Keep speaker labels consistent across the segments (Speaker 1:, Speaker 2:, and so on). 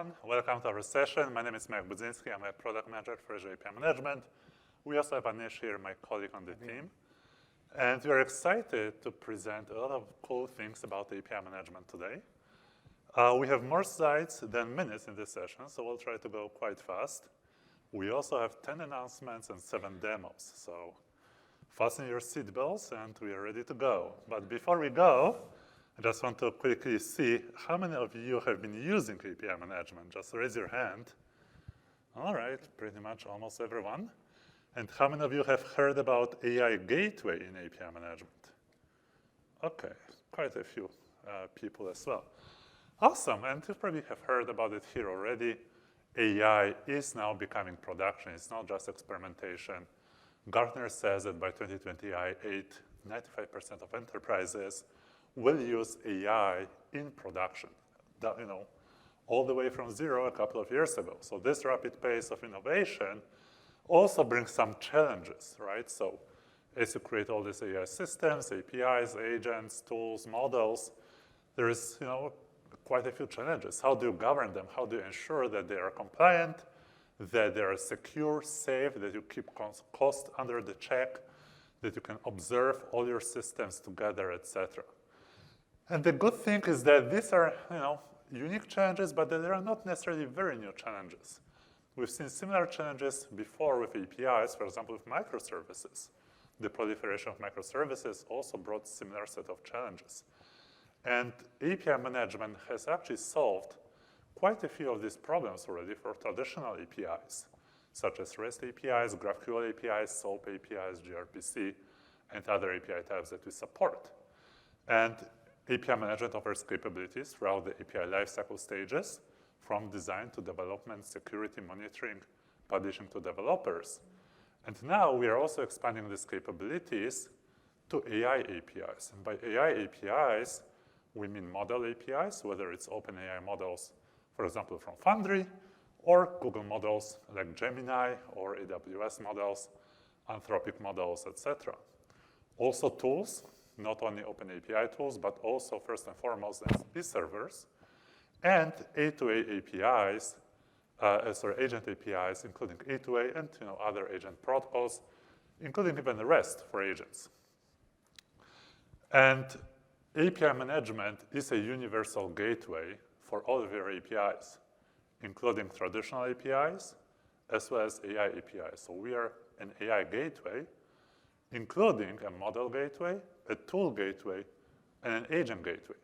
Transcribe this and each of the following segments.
Speaker 1: everyone. Welcome to our session. My name is Budzynski. I'm a product manager for Azure API Management. We also have Anish here, my colleague on the team. And we're excited to present a lot of cool things about API management today. We have more slides than minutes in this session, so we'll try to go quite fast. We also have 10 announcements and 7 demos. So fasten your seatbelts, and we are ready to go. But before we go, I just want to quickly see how many of you have been using API management. Just raise your hand. All right, pretty much almost everyone. And how many of you have heard about AI Gateway in API management? OK, quite a few people as well. Awesome, and you probably have heard about it here already. AI is now becoming production. It's not just experimentation. Gartner says that by 2028, 95% of enterprises will use AI in production, all the way from zero a couple of years ago. So this rapid pace of innovation also brings some challenges, right? So as you create all these AI systems, APIs, agents, tools, models, there is quite a few challenges. How do you govern them? How do you ensure that they are compliant, that they are secure, safe, that you keep cost under the check, that you can observe all your systems together, et cetera? And the good thing is that these are unique challenges, but they are not necessarily very new challenges. We've seen similar challenges before with APIs, for example, with microservices. The proliferation of microservices also brought similar set of challenges. And API management has actually solved quite a few of these problems already for traditional APIs, such as REST APIs, GraphQL APIs, SOAP APIs, gRPC, and other API types that we support. And API management offers capabilities throughout the API lifecycle stages, from design to development, security, monitoring, publishing to developers. And now we are also expanding these capabilities to AI APIs. And by AI APIs, we mean model APIs, whether it's OpenAI models, for example, from Foundry, or Google models like Gemini, or AWS models, Anthropic models, et cetera. Also tools, not only OpenAPI tools, but also first and foremost MCP servers, and A2A APIs, agent APIs, including A2A and other agent protocols, including even the REST for agents. And API management is a universal gateway for all of your APIs, including traditional APIs, as well as AI APIs. So we are an AI gateway, including a model gateway, a tool gateway, and an agent gateway.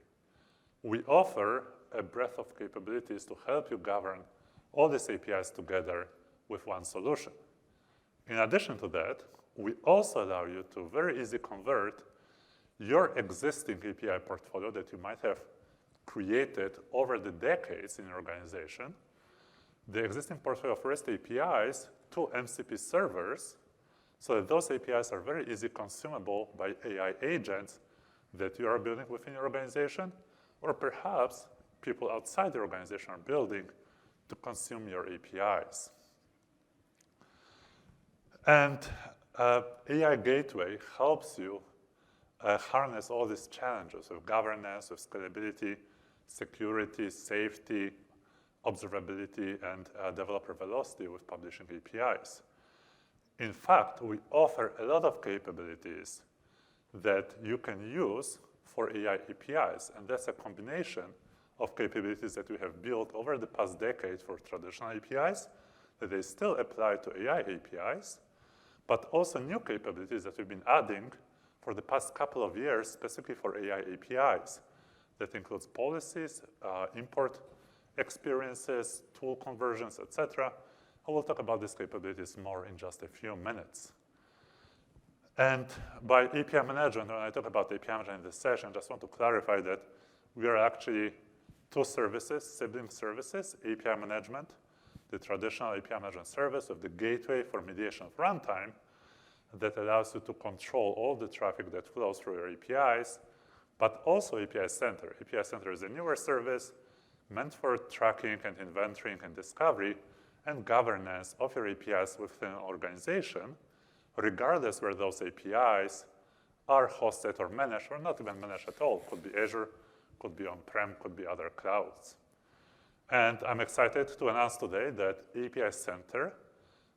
Speaker 1: We offer a breadth of capabilities to help you govern all these APIs together with one solution. In addition to that, we also allow you to very easily convert your existing API portfolio that you might have created over the decades in your organization, the existing portfolio of REST APIs to MCP servers, so that those APIs are very easily consumable by AI agents that you are building within your organization, or perhaps people outside the organization are building to consume your APIs. And AI Gateway helps you harness all these challenges of governance, of scalability, security, safety, observability, and developer velocity with publishing APIs. In fact, we offer a lot of capabilities that you can use for AI APIs, and that's a combination of capabilities that we have built over the past decade for traditional APIs, that they still apply to AI APIs, but also new capabilities that we've been adding for the past couple of years, specifically for AI APIs. That includes policies, import experiences, tool conversions, et cetera. I will talk about these capabilities more in just a few minutes. And by API management, when I talk about API management in this session, I just want to clarify that we are actually two services, sibling services, API management, the traditional API management service of the gateway for mediation of runtime that allows you to control all the traffic that flows through your APIs, but also API Center. API Center is a newer service meant for tracking and inventorying and discovery and governance of your APIs within an organization, regardless where those APIs are hosted or managed, or not even managed at all. Could be Azure, could be on-prem, could be other clouds. And I'm excited to announce today that API Center,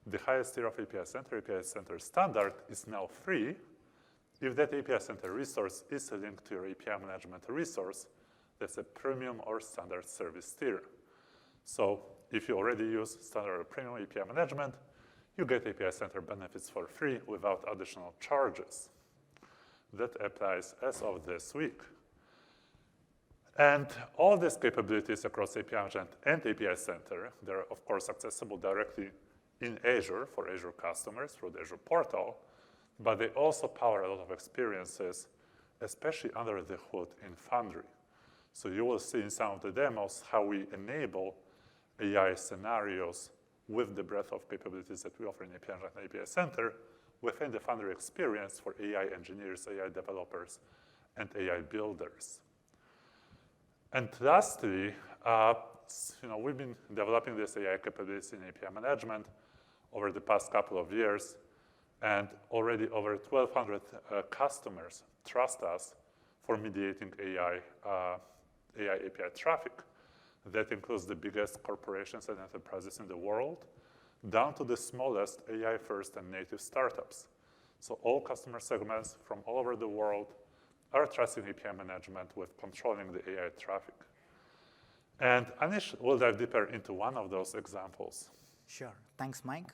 Speaker 1: the highest tier of API Center standard, is now free if that API Center resource is linked to your API management resource that's a premium or standard service tier. So if you already use standard or premium API management, you get API Center benefits for free without additional charges. That applies as of this week. And all these capabilities across API Management and API Center, they're of course accessible directly in Azure for Azure customers through the Azure portal, but they also power a lot of experiences, especially under the hood in Foundry. So you will see in some of the demos how we enable AI scenarios with the breadth of capabilities that we offer in API Management and API Center within the Foundry experience for AI engineers, AI developers, and AI builders. And lastly, we've been developing this AI capabilities in API management over the past couple of years, and already over 1,200 customers trust us for mediating AI API traffic. That includes the biggest corporations and enterprises in the world, down to the smallest AI-first and native startups. So all customer segments from all over the world are trusting API management with controlling the AI traffic. And Anish will dive deeper into one of those examples.
Speaker 2: Sure. Thanks, Mike.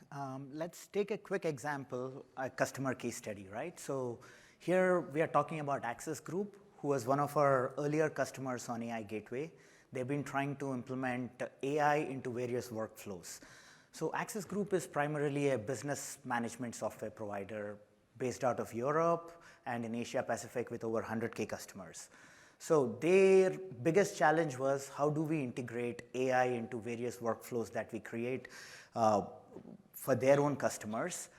Speaker 2: Let's take a quick example, a customer case study, right? So here we are talking about Access Group, who was one of our earlier customers on AI Gateway. They've been trying to implement AI into various workflows. So Access Group is primarily a business management software provider based out of Europe and in Asia Pacific with over 100K customers. So their biggest challenge was, how do we integrate AI into various workflows that we create for their own customers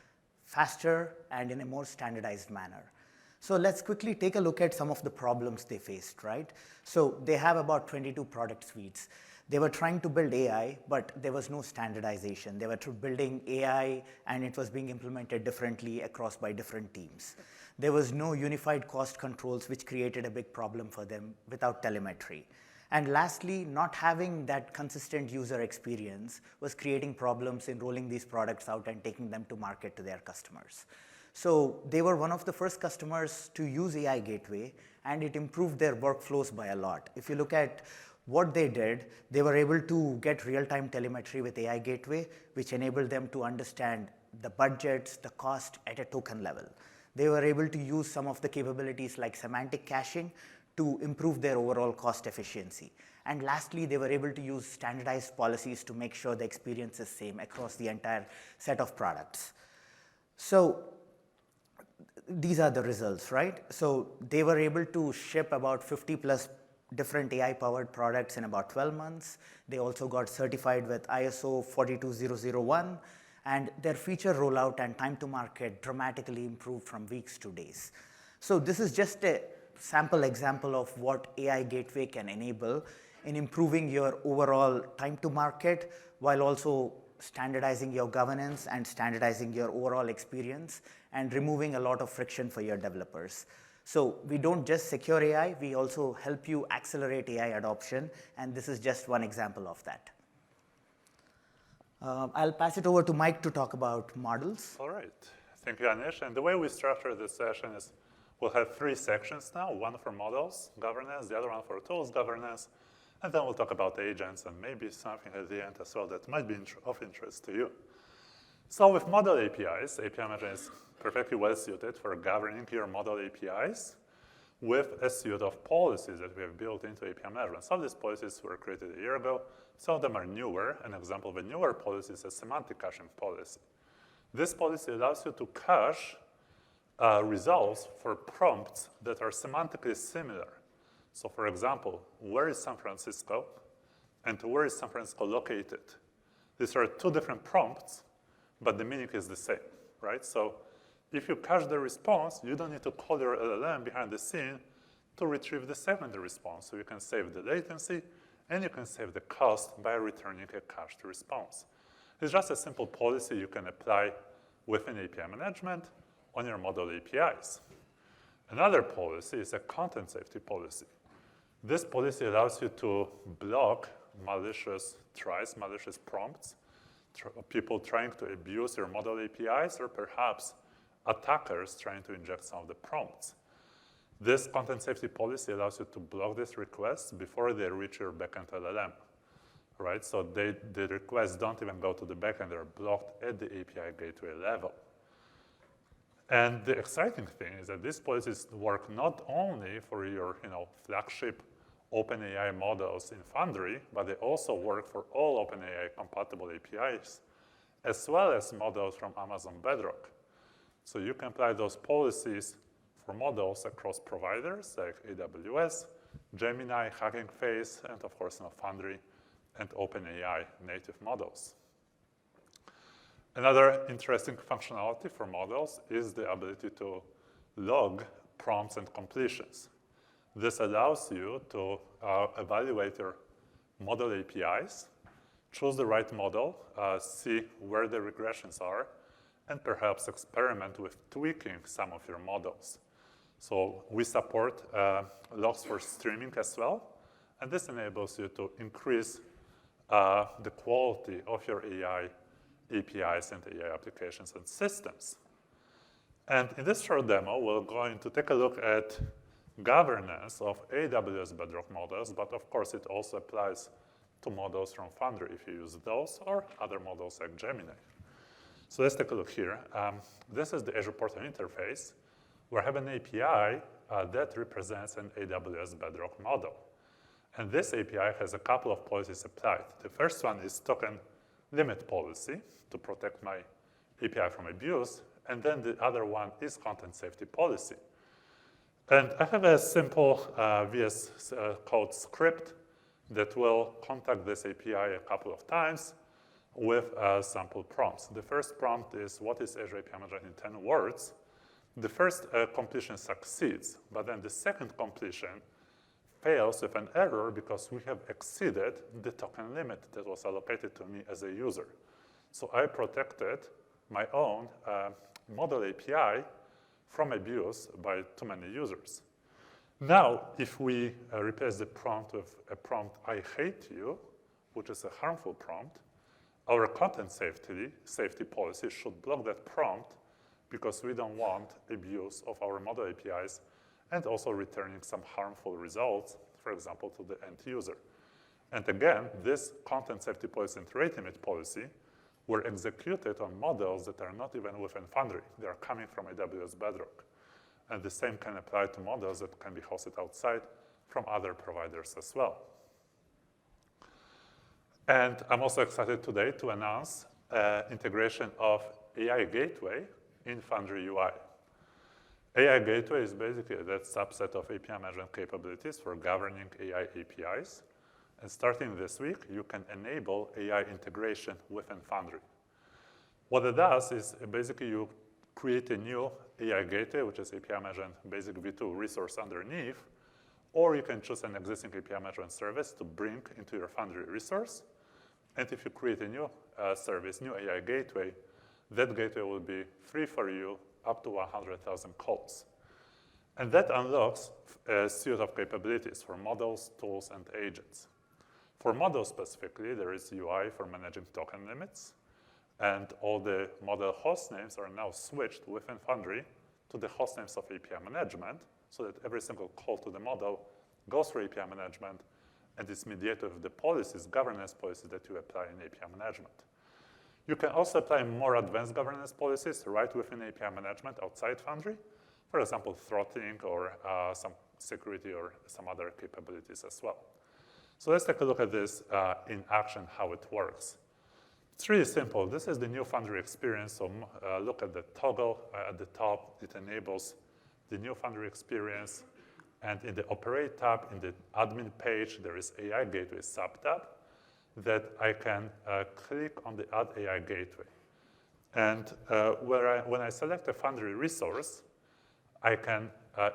Speaker 2: faster and in a more standardized manner? So let's quickly take a look at some of the problems they faced, right? So they have about 22 product suites. They were trying to build AI, but there was no standardization. They were building AI, and it was being implemented differently across by different teams. There was no unified cost controls, which created a big problem for them without telemetry. And lastly, not having that consistent user experience was creating problems in rolling these products out and taking them to market to their customers. So they were one of the first customers to use AI Gateway, and it improved their workflows by a lot. If you look at what they did, they were able to get real-time telemetry with AI Gateway, which enabled them to understand the budgets, the cost at a token level. They were able to use some of the capabilities like semantic caching to improve their overall cost efficiency. And lastly, they were able to use standardized policies to make sure the experience is same across the entire set of products. So these are the results, right? So they were able to ship about 50 plus different AI-powered products in about 12 months. They also got certified with ISO 42001, and their feature rollout and time to market dramatically improved from weeks to days. So this is just a sample example of what AI Gateway can enable in improving your overall time to market, while also standardizing your governance and standardizing your overall experience and removing a lot of friction for your developers. So we don't just secure AI, we also help you accelerate AI adoption, and this is just one example of that. I'll pass it over to Mike to talk about models.
Speaker 1: All right. Thank you, Anish. And the way we structure this session is we'll have 3 sections now, one for models governance, the other one for tools governance, and then we'll talk about agents and maybe something at the end as well that might be of interest to you. So with model APIs, API Management is perfectly well suited for governing your model APIs with a suite of policies that we have built into API Management. Some of these policies were created a year ago. Some of them are newer. An example of a newer policy is a semantic caching policy. This policy allows you to cache results for prompts that are semantically similar. So for example, where is San Francisco and where is San Francisco located? These are 2 different prompts, but the meaning is the same, right? So if you cache the response, you don't need to call your LLM behind the scene to retrieve the secondary response. So you can save the latency and you can save the cost by returning a cached response. It's just a simple policy you can apply within API Management on your model APIs. Another policy is a content safety policy. This policy allows you to block malicious tries, malicious prompts, people trying to abuse your model APIs, or perhaps attackers trying to inject some of the prompts. This content safety policy allows you to block these requests before they reach your backend LLM, right? So the requests don't even go to the backend, they're blocked at the API gateway level. And the exciting thing is that these policies work not only for your flagship OpenAI models in Foundry, but they also work for all OpenAI compatible APIs, as well as models from Amazon Bedrock. So you can apply those policies for models across providers like AWS, Gemini, Hugging Face, and of course Foundry and OpenAI native models. Another interesting functionality for models is the ability to log prompts and completions. This allows you to evaluate your model APIs, choose the right model, see where the regressions are, and perhaps experiment with tweaking some of your models. So we support logs for streaming as well, and this enables you to increase the quality of your AI APIs and AI applications and systems. And in this short demo, we're going to take a look at governance of AWS Bedrock models, but of course it also applies to models from Foundry if you use those or other models like Gemini. So let's take a look here. This is the Azure Portal interface. We have an API that represents an AWS Bedrock model. And this API has a couple of policies applied. The first one is token limit policy to protect my API from abuse. And then the other one is content safety policy. And I have a simple VS Code script that will contact this API a couple of times with sample prompts. The first prompt is, what is Azure API Management in 10 words? The first completion succeeds, but then the second completion fails with an error because we have exceeded the token limit that was allocated to me as a user. So I protected my own model API from abuse by too many users. Now, if we replace the prompt with a prompt, I hate you, which is a harmful prompt, our content safety policy should block that prompt because we don't want abuse of our model APIs and also returning some harmful results, for example, to the end user. And again, this content safety policy and rate limit policy were executed on models that are not even within Foundry. They are coming from AWS Bedrock. And the same can apply to models that can be hosted outside from other providers as well. And I'm also excited today to announce integration of AI Gateway in Foundry UI. AI Gateway is basically that subset of API management capabilities for governing AI APIs. And starting this week, you can enable AI integration within Foundry. What it does is basically you create a new AI Gateway, which is API Management Basic V2 resource underneath, or you can choose an existing API Management service to bring into your Foundry resource. And if you create a new service, new AI Gateway, that gateway will be free for you up to 100,000 calls. And that unlocks a suite of capabilities for models, tools, and agents. For models specifically, there is UI for managing token limits. And all the model host names are now switched within Foundry to the host names of API Management so that every single call to the model goes through API Management and is mediated with the policies, governance policies that you apply in API Management. You can also apply more advanced governance policies right within API Management outside Foundry. For example, throttling or some security or some other capabilities as well. So let's take a look at this in action, how it works. It's really simple. This is the new Foundry experience. So look at the toggle at the top. It enables the new Foundry experience. And in the Operate tab, in the admin page, there is AI Gateway subtab that I can click on the Add AI Gateway. And when I select a Foundry resource, I can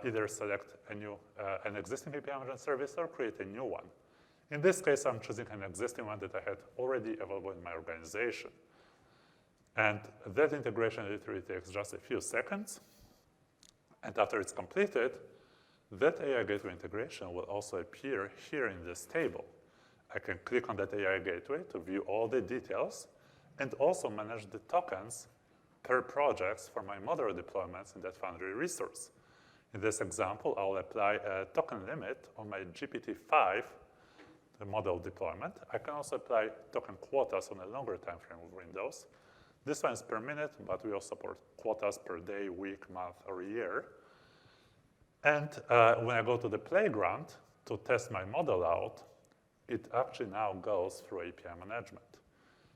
Speaker 1: either select an existing API Management service or create a new one. In this case, I'm choosing an existing one that I had already available in my organization. And that integration literally takes just a few seconds. And after it's completed, that AI Gateway integration will also appear here in this table. I can click on that AI gateway to view all the details and also manage the tokens per projects for my model deployments in that Foundry resource. In this example, I'll apply a token limit on my GPT-5 the model deployment. I can also apply token quotas on a longer time frame windows. This one is per minute, but we also support quotas per day, week, month, or year. And when I go to the playground to test my model out, it actually now goes through API management.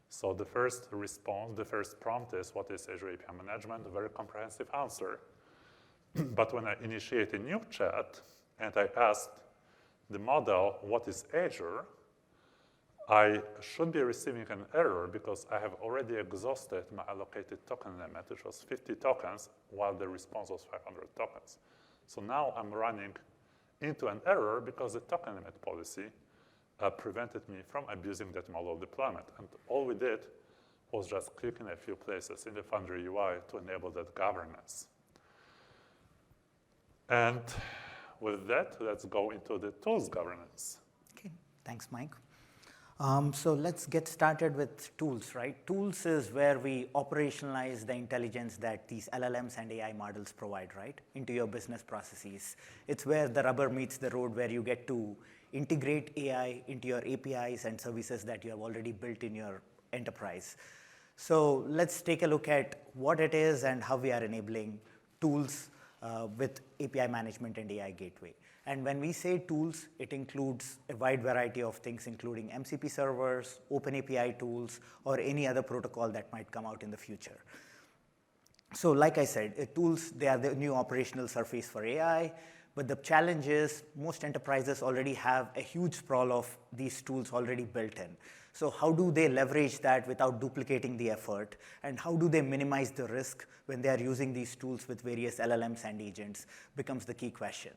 Speaker 1: So the first response, the first prompt is, what is Azure API Management? A very comprehensive answer. But when I initiate a new chat and I asked the model, what is Azure? I should be receiving an error because I have already exhausted my allocated token limit, which was 50 tokens, while the response was 500 tokens. So now I'm running into an error because the token limit policy prevented me from abusing that model deployment. And all we did was just click in a few places in the Foundry UI to enable that governance. And with that, let's go into the tools governance.
Speaker 2: Okay, thanks, Mike. So let's get started with tools, right? Tools is where we operationalize the intelligence that these LLMs and AI models provide, right, into your business processes. It's where the rubber meets the road, where you get to integrate AI into your APIs and services that you have already built in your enterprise. So let's take a look at what it is and how we are enabling tools with API management and AI gateway. And when we say tools, it includes a wide variety of things, including MCP servers, OpenAPI tools, or any other protocol that might come out in the future. So like I said, tools, they are the new operational surface for AI. But the challenge is most enterprises already have a huge sprawl of these tools already built in. So how do they leverage that without duplicating the effort? And how do they minimize the risk when they are using these tools with various LLMs and agents becomes the key question.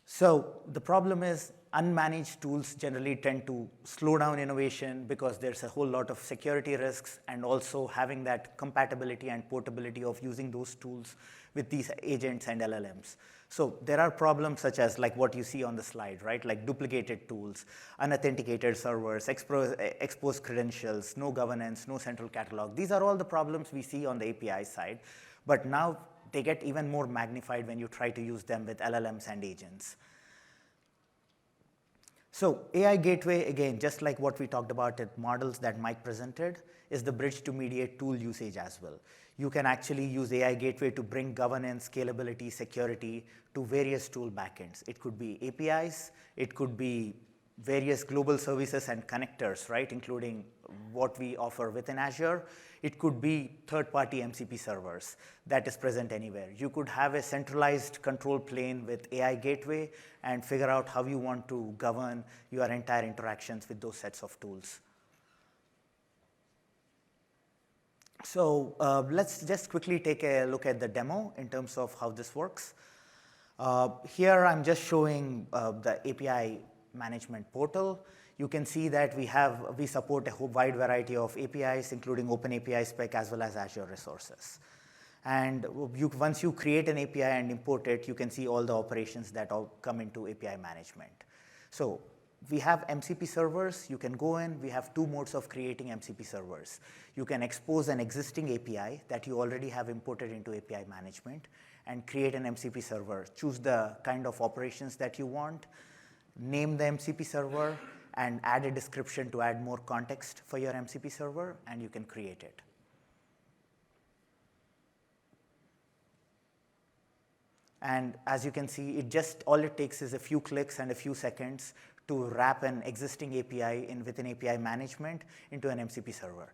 Speaker 2: So the problem is unmanaged tools generally tend to slow down innovation because there's a whole lot of security risks, and also having that compatibility and portability of using those tools with these agents and LLMs. So there are problems such as like what you see on the slide, right? Like duplicated tools, unauthenticated servers, exposed credentials, no governance, no central catalog. These are all the problems we see on the API side, but now they get even more magnified when you try to use them with LLMs and agents. So AI Gateway, again, just like what we talked about at models that Mike presented, is the bridge to mediate tool usage as well. You can actually use AI Gateway to bring governance, scalability, security to various tool backends. It could be APIs, it could be various global services and connectors, right, including what we offer within Azure. It could be third-party MCP servers that is present anywhere. You could have a centralized control plane with AI Gateway and figure out how you want to govern your entire interactions with those sets of tools. So let's just quickly take a look at the demo in terms of how this works. Here I'm just showing the API management portal. You can see that we support a whole wide variety of APIs, including OpenAPI spec as well as Azure resources. And once you create an API and import it, you can see all the operations that all come into API management. So we have MCP servers. You can go in. We have two modes of creating MCP servers. You can expose an existing API that you already have imported into API management and create an MCP server. Choose the kind of operations that you want, name the MCP server, and add a description to add more context for your MCP server, and you can create it. And as you can see, all it takes is a few clicks and a few seconds to wrap an existing API within API management into an MCP server.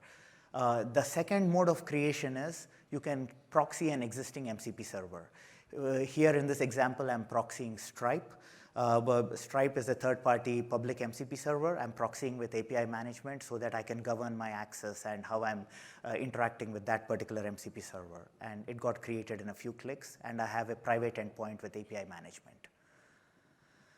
Speaker 2: The second mode of creation is you can proxy an existing MCP server. Here in this example, I'm proxying Stripe. Stripe is a third-party public MCP server. I'm proxying with API management so that I can govern my access and how I'm interacting with that particular MCP server. And it got created in a few clicks, and I have a private endpoint with API management.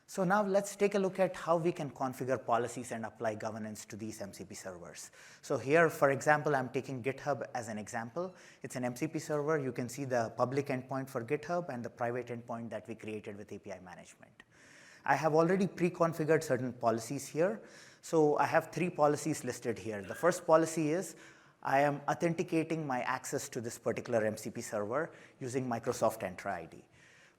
Speaker 2: So now let's take a look at how we can configure policies and apply governance to these MCP servers. So here, for example, I'm taking GitHub as an example. It's an MCP server. You can see the public endpoint for GitHub and the private endpoint that we created with API management. I have already pre-configured certain policies here. So I have 3 policies listed here. The first policy is I am authenticating my access to this particular MCP server using Microsoft Entra ID.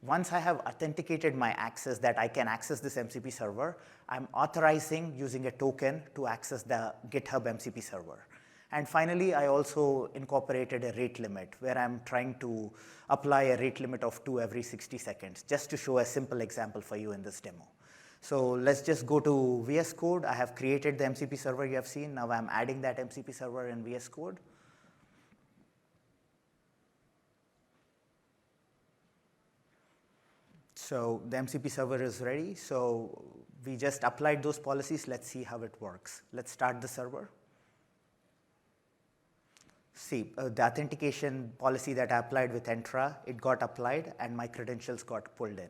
Speaker 2: Once I have authenticated my access that I can access this MCP server, I'm authorizing using a token to access the GitHub MCP server. And finally, I also incorporated a rate limit where I'm trying to apply a rate limit of 2 every 60 seconds, just to show a simple example for you in this demo. So let's just go to VS Code. I have created the MCP server you have seen. Now I'm adding that MCP server in VS Code. So the MCP server is ready. So we just applied those policies. Let's see how it works. Let's start the server. See, the authentication policy that I applied with Entra, it got applied and my credentials got pulled in.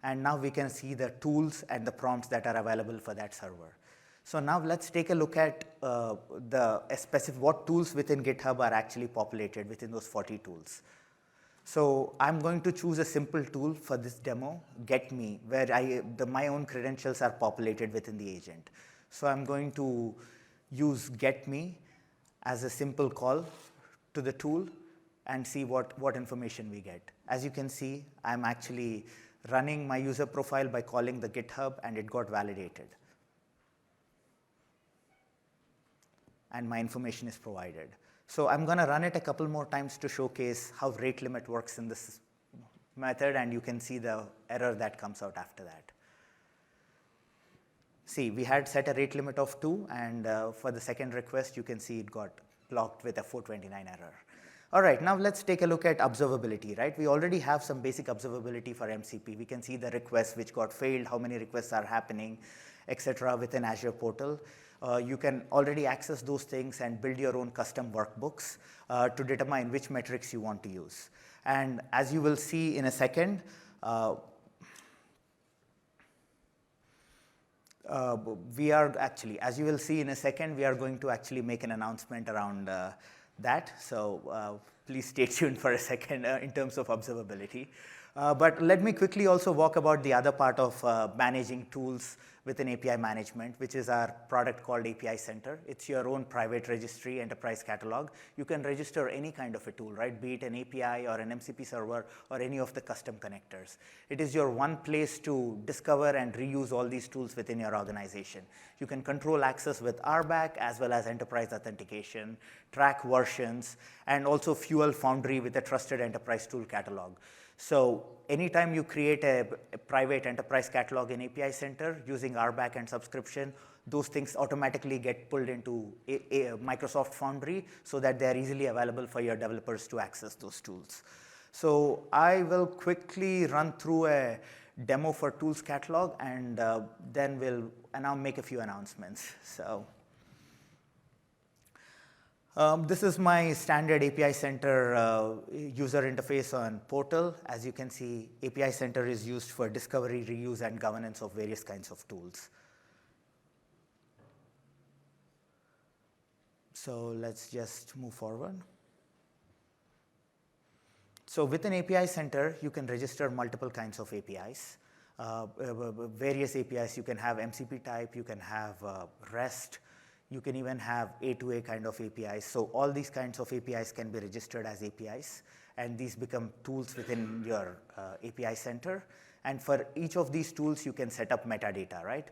Speaker 2: And now we can see the tools and the prompts that are available for that server. So now let's take a look at what tools within GitHub are actually populated within those 40 tools. So I'm going to choose a simple tool for this demo, GetMe, where my own credentials are populated within the agent. So I'm going to use GetMe as a simple call to the tool and see what information we get. As you can see, I'm actually running my user profile by calling the GitHub, and it got validated. And my information is provided. So I'm going to run it a couple more times to showcase how rate limit works in this method, and you can see the error that comes out after that. See, we had set a rate limit of 2, and for the second request, you can see it got blocked with a 429 error. All right, now let's take a look at observability, right? We already have some basic observability for MCP. We can see the requests which got failed, how many requests are happening, etc. within Azure portal. You can already access those things and build your own custom workbooks to determine which metrics you want to use. And as you will see in a second, we are going to actually make an announcement around that. So please stay tuned for a second in terms of observability. But let me quickly also walk about the other part of managing tools within API management, which is our product called API Center. It's your own private registry enterprise catalog. You can register any kind of a tool, right? Be it an API or an MCP server or any of the custom connectors. It is your one place to discover and reuse all these tools within your organization. You can control access with RBAC as well as enterprise authentication, track versions, and also fuel Foundry with a trusted enterprise tool catalog. So anytime you create a private enterprise catalog in API Center using RBAC and subscription, those things automatically get pulled into Microsoft Foundry so that they're easily available for your developers to access those tools. So I will quickly run through a demo for tools catalog, and then we'll now make a few announcements. So this is my standard API Center user interface on portal. As you can see, API Center is used for discovery, reuse, and governance of various kinds of tools. So let's just move forward. So within API Center, you can register multiple kinds of APIs. Various APIs, you can have MCP type, you can have REST, you can even have A2A kind of APIs. So all these kinds of APIs can be registered as APIs, and these become tools within your API Center. And for each of these tools, you can set up metadata, right?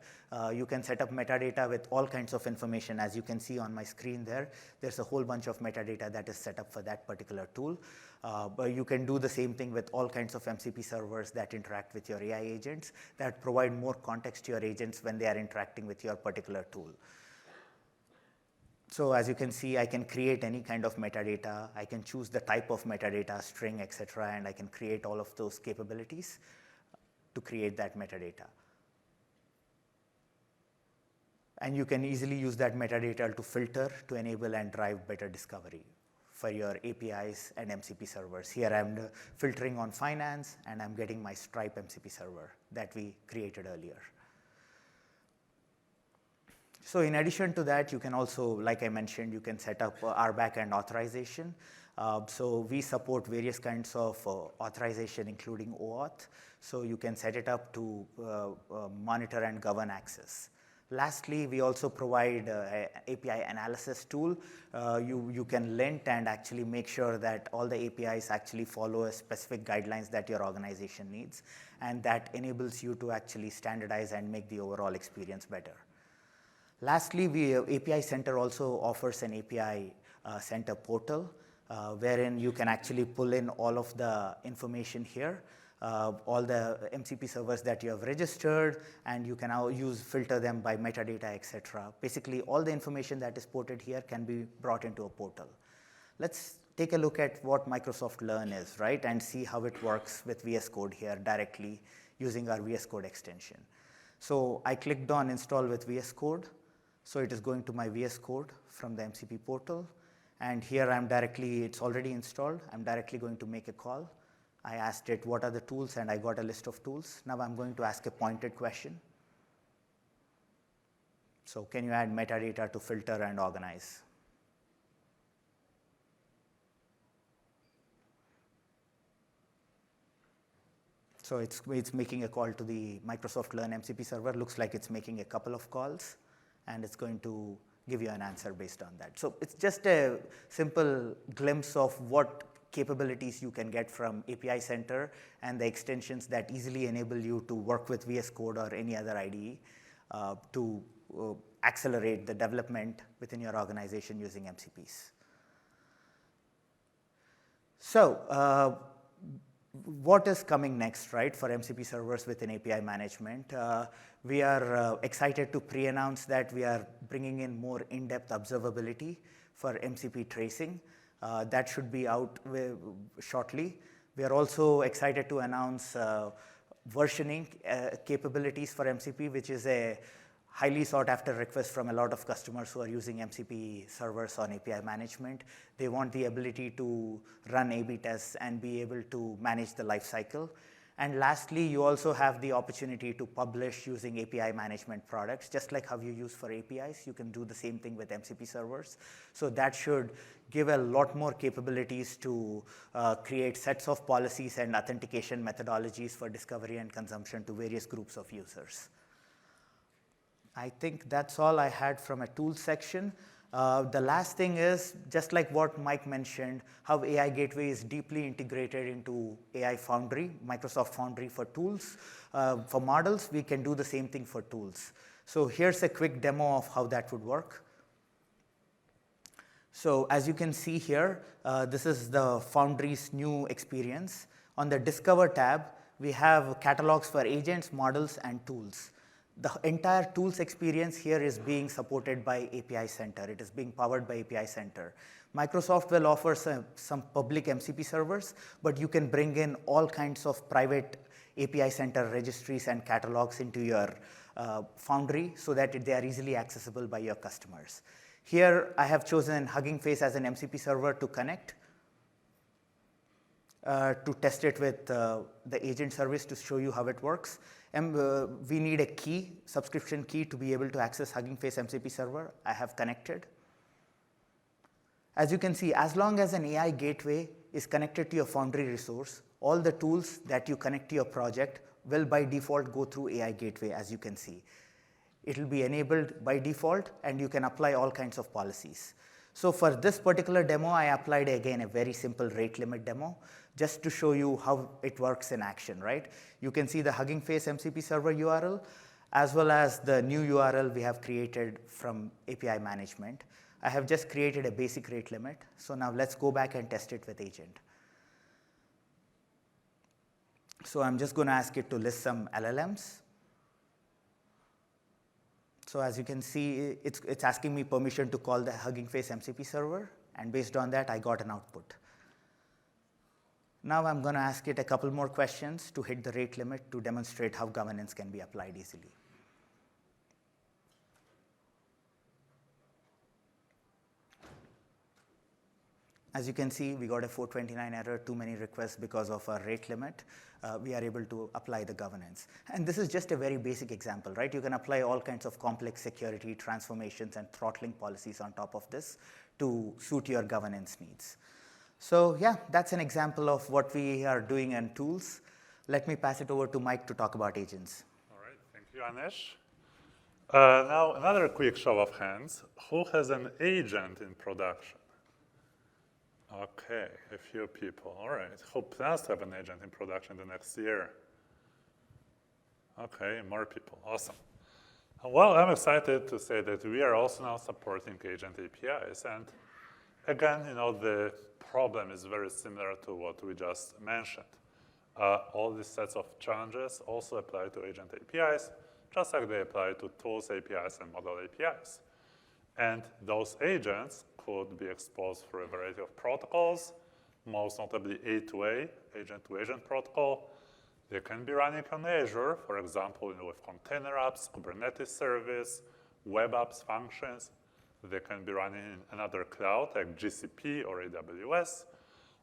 Speaker 2: You can set up metadata with all kinds of information. As you can see on my screen there, there's a whole bunch of metadata that is set up for that particular tool. But you can do the same thing with all kinds of MCP servers that interact with your AI agents, that provide more context to your agents when they are interacting with your particular tool. So as you can see, I can create any kind of metadata. I can choose the type of metadata, string, etc., and I can create all of those capabilities to create that metadata. And you can easily use that metadata to filter to enable and drive better discovery for your APIs and MCP servers. Here I'm filtering on finance, and I'm getting my Stripe MCP server that we created earlier. So in addition to that, you can also, like I mentioned, you can set up RBAC and authorization. So we support various kinds of authorization, including OAuth. So you can set it up to monitor and govern access. Lastly, we also provide an API analysis tool. You can lint and actually make sure that all the APIs actually follow a specific guidelines that your organization needs, and that enables you to actually standardize and make the overall experience better. Lastly, API Center also offers an API Center portal, wherein you can actually pull in all of the information here, all the MCP servers that you have registered, and you can now filter them by metadata, etc. Basically, all the information that is ported here can be brought into a portal. Let's take a look at what Microsoft Learn is, right, and see how it works with VS Code here directly using our VS Code extension. So I clicked on install with VS Code. So it is going to my VS Code from the MCP portal. And here it's already installed. I'm directly going to make a call. I asked it what are the tools, and I got a list of tools. Now I'm going to ask a pointed question. So can you add metadata to filter and organize? So it's making a call to the Microsoft Learn MCP server. Looks like it's making a couple of calls, and it's going to give you an answer based on that. So it's just a simple glimpse of what capabilities you can get from API Center and the extensions that easily enable you to work with VS Code or any other IDE to accelerate the development within your organization using MCPs. So what is coming next, right, for MCP servers within API management? We are excited to pre-announce that we are bringing in more in-depth observability for MCP tracing. That should be out shortly. We are also excited to announce versioning capabilities for MCP, which is a highly sought after request from a lot of customers who are using MCP servers on API management. They want the ability to run A/B tests and be able to manage the life cycle. And lastly, you also have the opportunity to publish using API management products. Just like how you use for APIs, you can do the same thing with MCP servers. So that should give a lot more capabilities to create sets of policies and authentication methodologies for discovery and consumption to various groups of users. I think that's all I had from a tools section. The last thing is, just like what Mike mentioned, how AI Gateway is deeply integrated into AI Foundry, Microsoft Foundry for tools. For models, we can do the same thing for tools. So here's a quick demo of how that would work. So as you can see here, this is the Foundry's new experience. On the Discover tab, we have catalogs for agents, models, and tools. The entire tools experience here is being supported by API Center. It is being powered by API Center. Microsoft will offer some public MCP servers, but you can bring in all kinds of private API Center registries and catalogs into your Foundry so that they are easily accessible by your customers. Here, I have chosen Hugging Face as an MCP server to connect, to test it with the agent service to show you how it works. And we need a key, subscription key, to be able to access Hugging Face MCP server. I have connected. As you can see, as long as an AI gateway is connected to your Foundry resource, all the tools that you connect to your project will by default go through AI Gateway, as you can see. It will be enabled by default, and you can apply all kinds of policies. So for this particular demo, I applied, again, a very simple rate limit demo, just to show you how it works in action, right? You can see the Hugging Face MCP server URL, as well as the new URL we have created from API management. I have just created a basic rate limit. So now let's go back and test it with agent. So I'm just going to ask it to list some LLMs. So as you can see, it's asking me permission to call the Hugging Face MCP server, and based on that, I got an output. Now I'm going to ask it a couple more questions to hit the rate limit to demonstrate how governance can be applied easily. As you can see, we got a 429 error, too many requests because of our rate limit. We are able to apply the governance. And this is just a very basic example, right? You can apply all kinds of complex security transformations and throttling policies on top of this to suit your governance needs. So yeah, that's an example of what we are doing and tools. Let me pass it over to Mike to talk about agents.
Speaker 1: All right, thank you, Anish. Now, another quick show of hands. Who has an agent in production? Okay, a few people. All right. Who plans to have an agent in production the next year? Okay, more people. Awesome. Well, I'm excited to say that we are also now supporting agent APIs. And again, the problem is very similar to what we just mentioned. All these sets of challenges also apply to agent APIs, just like they apply to tools APIs and model APIs. And those agents could be exposed through a variety of protocols, most notably A2A, agent-to-agent protocol. They can be running on Azure, for example, with container apps, Kubernetes service, web apps, functions. They can be running in another cloud like GCP or AWS,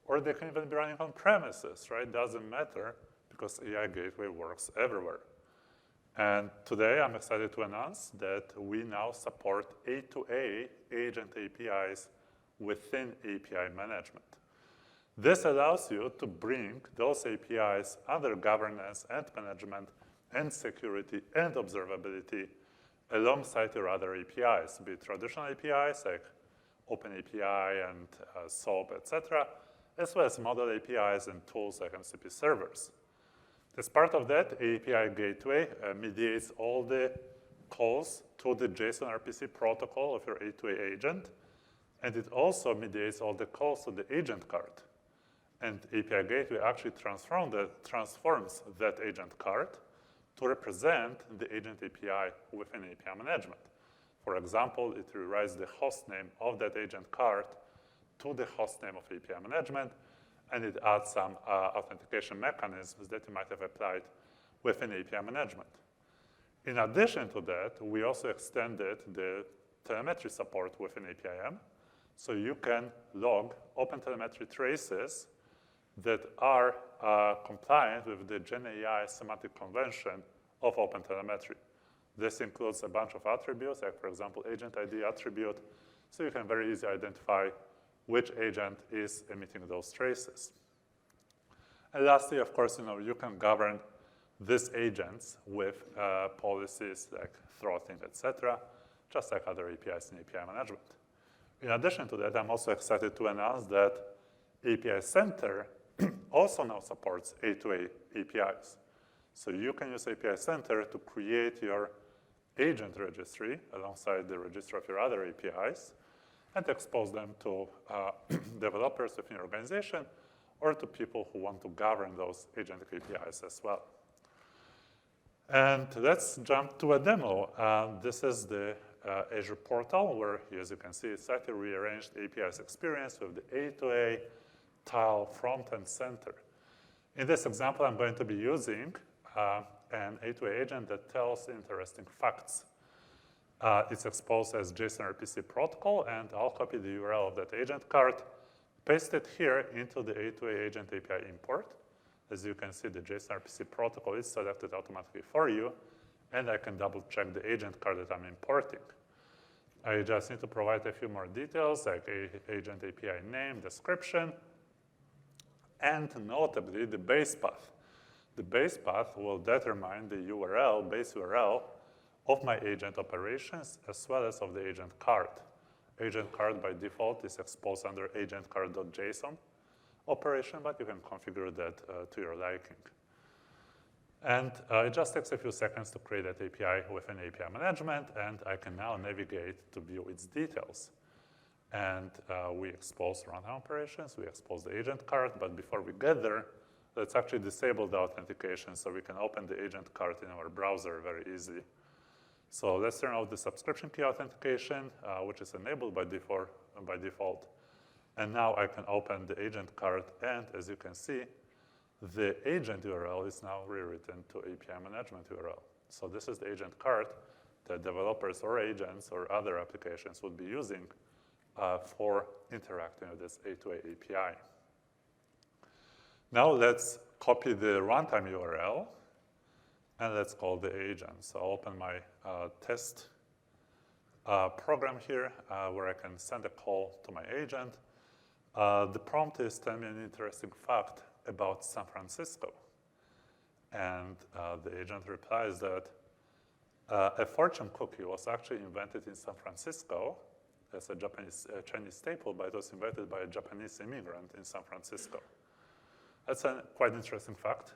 Speaker 1: or they can even be running on premises, right? Doesn't matter because AI Gateway works everywhere. And today I'm excited to announce that we now support A2A agent APIs within API management. This allows you to bring those APIs under governance and management and security and observability alongside your other APIs, be it traditional APIs like OpenAPI and SOAP, etc., as well as model APIs and tools like MCP servers. As part of that, API Gateway mediates all the calls to the JSON RPC protocol of your A2A agent, and it also mediates all the calls to the agent card. And API Gateway actually transforms that agent card to represent the agent API within API management. For example, it rewrites the host name of that agent card to the host name of API management, and it adds some authentication mechanisms that you might have applied within API management. In addition to that, we also extended the telemetry support within APIM, so you can log OpenTelemetry traces that are compliant with the GenAI semantic convention of OpenTelemetry. This includes a bunch of attributes, like, for example, agent ID attribute, so you can very easily identify which agent is emitting those traces. And lastly, of course, you can govern these agents with policies like throttling, etc., just like other APIs in API management. In addition to that, I'm also excited to announce that API Center also now supports A2A APIs. So you can use API Center to create your agent registry alongside the registry of your other APIs and expose them to developers within your organization or to people who want to govern those agentic APIs as well. And let's jump to a demo. This is the Azure portal where, as you can see, it's slightly rearranged APIs experience with the A2A tile front and center. In this example, I'm going to be using an A2A agent that tells interesting facts. It's exposed as JSON RPC protocol, and I'll copy the URL of that agent card, paste it here into the A2A agent API import. As you can see, the JSON RPC protocol is selected automatically for you, and I can double check the agent card that I'm importing. I just need to provide a few more details, like agent API name, description, and notably the base path. The base path will determine the URL, base URL, of my agent operations as well as of the agent card. Agent card by default is exposed under agent card.json operation, but you can configure that to your liking. And it just takes a few seconds to create that API within API management, and I can now navigate to view its details. And we expose runtime operations, we expose the agent card, but before we get there, let's actually disable the authentication so we can open the agent card in our browser very easily. So let's turn off the subscription key authentication, which is enabled by default. And now I can open the agent card, and as you can see, the agent URL is now rewritten to API management URL. So this is the agent card that developers or agents or other applications would be using for interacting with this A2A API. Now let's copy the runtime URL, and let's call the agent. So I'll open my test program here where I can send a call to my agent. The prompt is tell me an interesting fact about San Francisco. And the agent replies that a fortune cookie was actually invented in San Francisco. That's a Chinese staple, but it was invented by a Japanese immigrant in San Francisco. That's a quite interesting fact.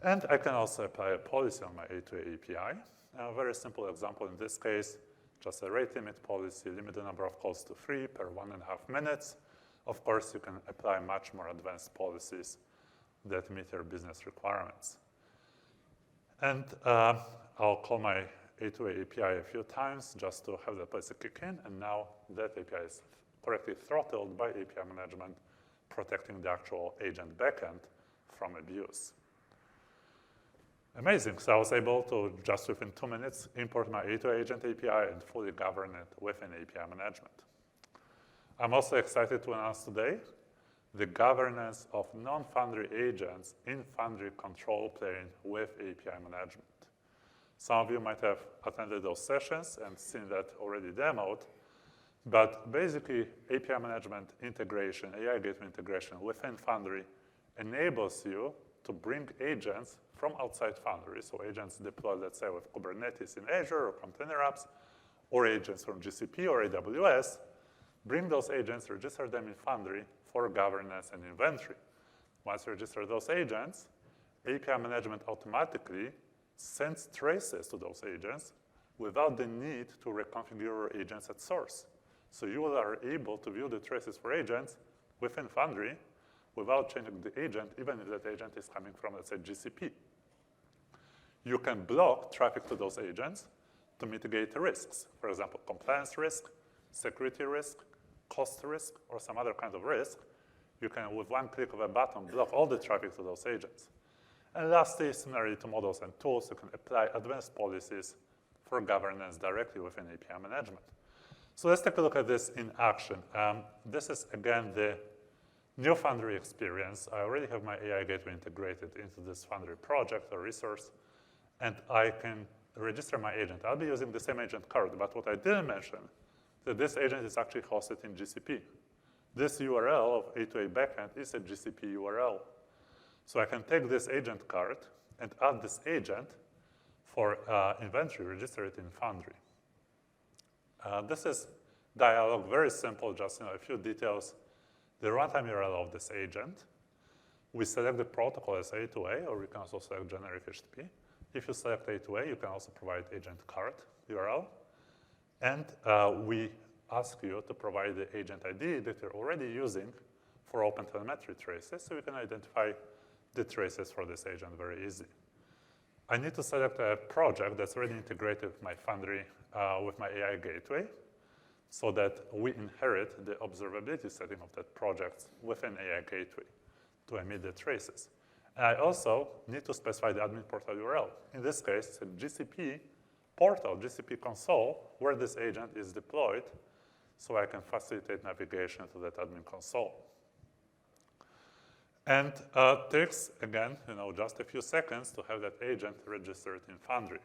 Speaker 1: And I can also apply a policy on my A2A API. A very simple example in this case, just a rate limit policy, limit the number of calls to 3 per 1.5 minutes. Of course, you can apply much more advanced policies that meet your business requirements. And I'll call my A2A API a few times just to have that policy kick in. And now that API is correctly throttled by API management, protecting the actual agent backend from abuse. Amazing. So I was able to, just within 2 minutes, import my A2A agent API and fully govern it within API management. I'm also excited to announce today the governance of non-Foundry agents in Foundry control plane with API management. Some of you might have attended those sessions and seen that already demoed. But basically, API management integration, AI Gateway integration within Foundry enables you to bring agents from outside Foundry. So agents deployed, let's say, with Kubernetes in Azure or container apps, or agents from GCP or AWS, bring those agents, register them in Foundry for governance and inventory. Once you register those agents, API management automatically sends traces to those agents without the need to reconfigure your agents at source. So you are able to view the traces for agents within Foundry without changing the agent, even if that agent is coming from, let's say, GCP. You can block traffic to those agents to mitigate risks. For example, compliance risk, security risk, cost risk, or some other kind of risk. You can, with one click of a button, block all the traffic to those agents. And lastly, similarly to models and tools, you can apply advanced policies for governance directly within API management. So let's take a look at this in action. This is, again, the new Foundry experience. I already have my AI Gateway integrated into this Foundry project or resource, and I can register my agent. I'll be using the same agent card, but what I didn't mention that this agent is actually hosted in GCP. This URL of A2A backend is a GCP URL. So I can take this agent card and add this agent for inventory, register it in Foundry. This is dialog, very simple, just a few details. The runtime URL of this agent. We select the protocol as A2A, or we can also select generic HTTP. If you select A2A, you can also provide agent card URL. And we ask you to provide the agent ID that you're already using for OpenTelemetry traces, so you can identify the traces for this agent very easily. I need to select a project that's already integrated with my Foundry, with my AI Gateway, so that we inherit the observability setting of that project within AI Gateway to emit the traces. And I also need to specify the admin portal URL. In this case, it's a GCP portal, GCP console, where this agent is deployed, so I can facilitate navigation to that admin console. And takes, again, just a few seconds to have that agent registered in Foundry.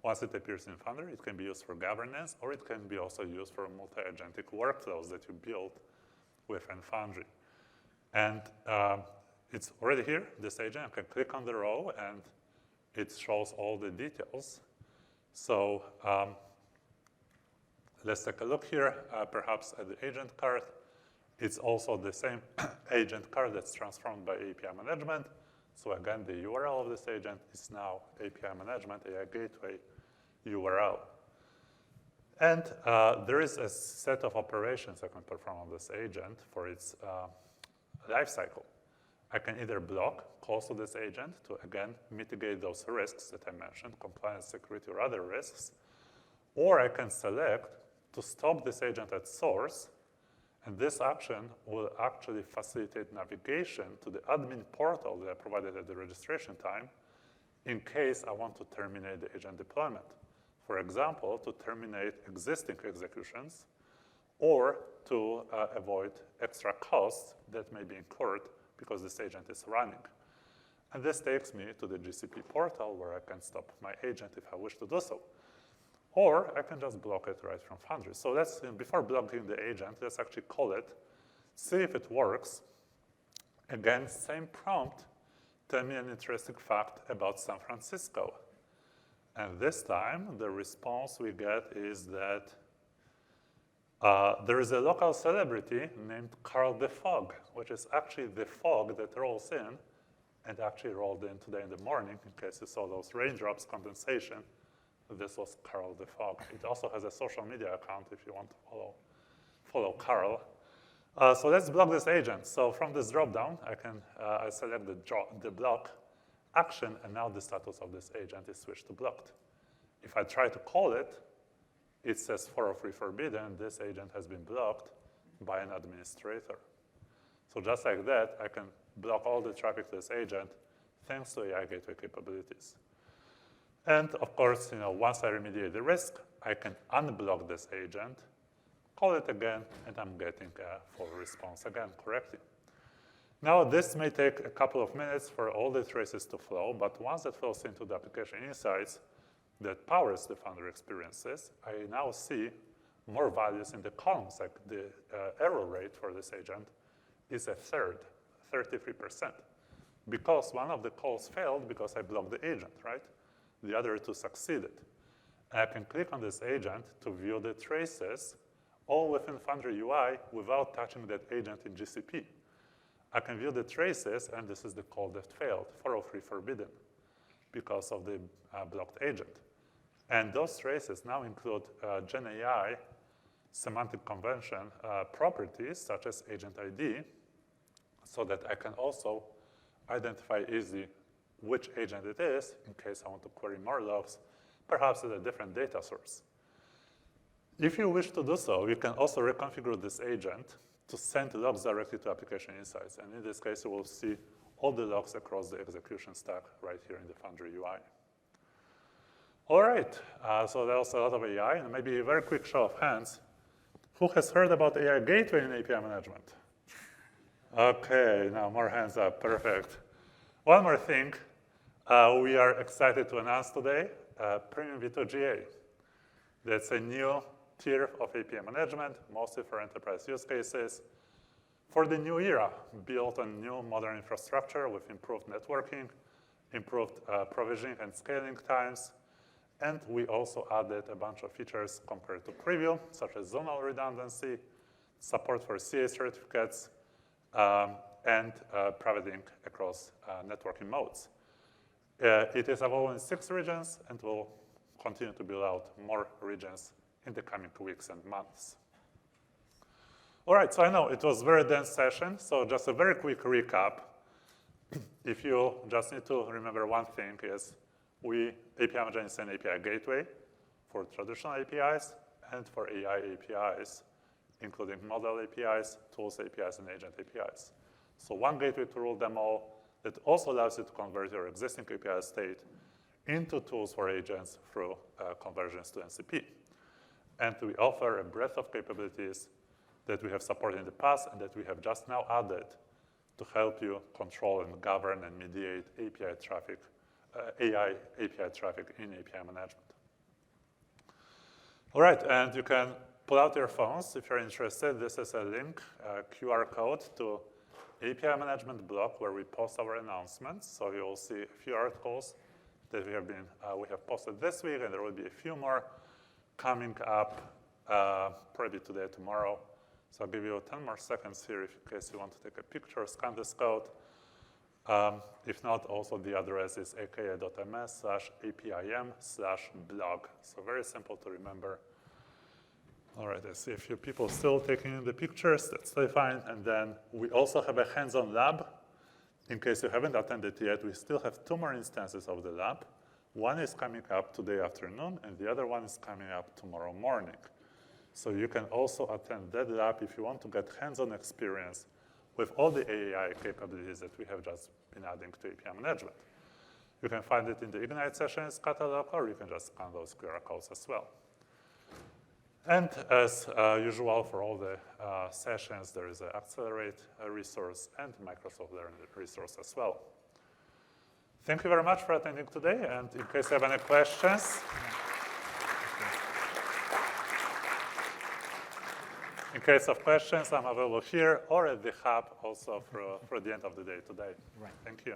Speaker 1: Once it appears in Foundry, it can be used for governance, or it can be also used for multi-agentic workflows that you build within Foundry. And it's already here, this agent. I can click on the row, and it shows all the details. So let's take a look here, perhaps at the agent card. It's also the same agent card that's transformed by API management. So again, the URL of this agent is now API management, AI Gateway URL. And there is a set of operations I can perform on this agent for its lifecycle. I can either block calls to this agent to, again, mitigate those risks that I mentioned, compliance, security, or other risks. Or I can select to stop this agent at source. And this action will actually facilitate navigation to the admin portal that I provided at the registration time in case I want to terminate the agent deployment. For example, to terminate existing executions or to avoid extra costs that may be incurred because this agent is running. And this takes me to the GCP portal where I can stop my agent if I wish to do so. Or I can just block it right from Foundry. So let's, before blocking the agent, let's actually call it, see if it works. Again, same prompt, tell me an interesting fact about San Francisco. And this time, the response we get is that there is a local celebrity named 𝗦𝗽𝗲𝗸𝗶𝗫, which is actually the fog that rolls in and actually rolled in today in the morning, in case you saw those raindrops condensation. This was 𝗦𝗽𝗲𝗸𝗶𝗫. It also has a social media account if you want to follow Carl. So let's block this agent. So from this dropdown, I select the block action, and now the status of this agent is switched to blocked. If I try to call it, it says 403 forbidden. This agent has been blocked by an administrator. So just like that, I can block all the traffic to this agent thanks to AI Gateway capabilities. And of course, once I remediate the risk, I can unblock this agent, call it again, and I'm getting a full response again correctly. Now, this may take a couple of minutes for all the traces to flow, but once it flows into the application insights that powers the Foundry experiences, I now see more values in the columns, like the error rate for this agent is a third, 33%, because one of the calls failed because I blocked the agent, right? The other two succeeded. And I can click on this agent to view the traces all within Foundry UI without touching that agent in GCP. I can view the traces, and this is the call that failed, 403 forbidden, because of the blocked agent. And those traces now include Gen AI semantic convention properties, such as agent ID, so that I can also identify easily which agent it is in case I want to query more logs, perhaps at a different data source. If you wish to do so, you can also reconfigure this agent to send logs directly to application insights. And in this case, you will see all the logs across the execution stack right here in the Foundry UI. All right, so that was a lot of AI. And maybe a very quick show of hands. Who has heard about AI Gateway and API Management? OK, now more hands up. Perfect. One more thing. We are excited to announce today Premium V2 GA. That's a new tier of API management, mostly for enterprise use cases, for the new era, built on new modern infrastructure with improved networking, improved provisioning and scaling times. And we also added a bunch of features compared to preview, such as zonal redundancy, support for CA certificates, and private link across networking modes. It is available in 6 regions, and will continue to build out more regions in the coming weeks and months. All right, so I know it was a very dense session, so just a very quick recap. If you just need to remember one thing is API Management is an API gateway for traditional APIs and for AI APIs, including model APIs, tools APIs, and agent APIs. So one gateway to rule them all that also allows you to convert your existing API state into tools for agents through conversions to MCP. And we offer a breadth of capabilities that we have supported in the past and that we have just now added to help you control and govern and mediate API traffic, AI API traffic in API management. All right, and you can pull out your phones if you're interested. This is a link, QR code to API management blog where we post our announcements. So you'll see a few articles that we have posted this week, and there will be a few more coming up probably today, tomorrow. So I'll give you 10 more seconds here in case you want to take a picture, scan this code. If not, also the address is aka.ms/apim/blog. So very simple to remember. All right, I see a few people still taking the pictures. That's totally fine. And then we also have a hands-on lab. In case you haven't attended yet, we still have 2 more instances of the lab. One is coming up today afternoon, and the other one is coming up tomorrow morning. So you can also attend that lab if you want to get hands-on experience with all the AI capabilities that we have just been adding to API management. You can find it in the Ignite sessions catalog, or you can just scan those QR codes as well. And as usual for all the sessions, there is an Accelerate resource and Microsoft Learn resource as well. Thank you very much for attending today. And in case you have any questions, I'm available here or at the hub also for the end of the day today.
Speaker 2: Right.
Speaker 1: Thank you.